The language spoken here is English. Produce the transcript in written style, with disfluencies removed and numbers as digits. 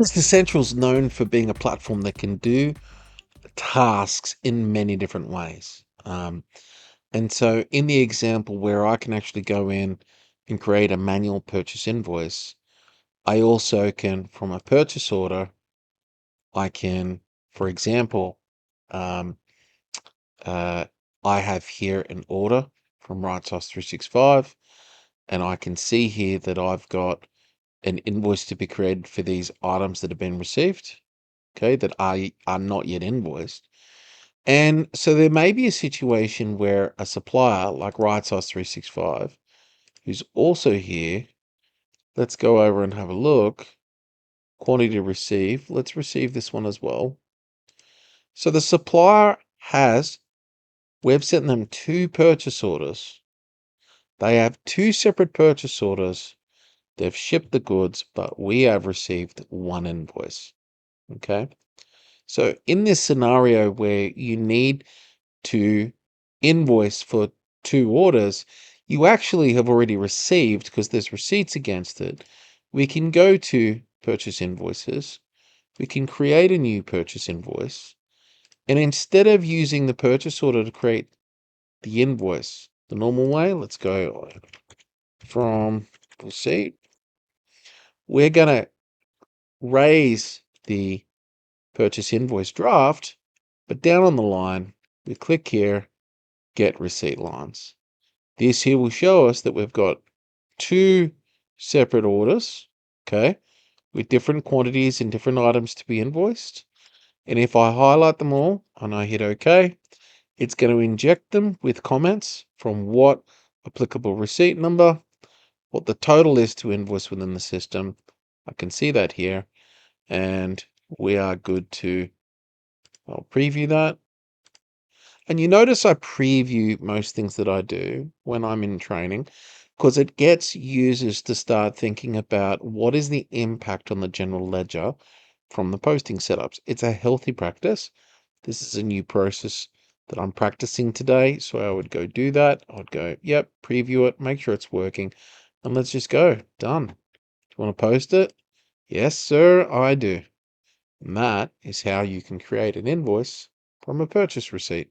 Business Essential is known for being a platform that can do tasks in many different ways. And so in the example where I can actually go in and create a manual purchase invoice, I also can, from a purchase order, I can, for example, um, uh, I have here an order from RightSauce 365, and I can see here that I've got an invoice to be created for these items that have been received, okay, that are not yet invoiced. And so there may be a situation where a supplier like RightSauce 365, who's also here, let's go over and have a look. Quantity to receive. Let's receive this one as well. So the supplier we've sent them 2 purchase orders. They have 2 separate purchase orders. They've shipped the goods, but we have received 1 invoice. Okay. So in this scenario where you need to invoice for 2 orders, you actually have already received, because there's receipts against it. We can go to purchase invoices. We can create a new purchase invoice. And instead of using the purchase order to create the invoice the normal way, let's go from receipt. We're going to raise the purchase invoice draft, but down on the line, we click here, get receipt lines. This here will show us that we've got 2 separate orders, okay, with different quantities and different items to be invoiced. And if I highlight them all and I hit OK, it's going to inject them with comments from what applicable receipt number, what the total is to invoice within the system. I can see that here, and we are good to, I'll preview that. And you notice I preview most things that I do when I'm in training, because it gets users to start thinking about what is the impact on the general ledger from the posting setups. It's a healthy practice. This is a new process that I'm practicing today. So I would go do that. I'd go, yep, preview it, make sure it's working, and let's just go. Done. Do you want to post it? Yes, sir, I do. And that is how you can create an invoice from a purchase receipt.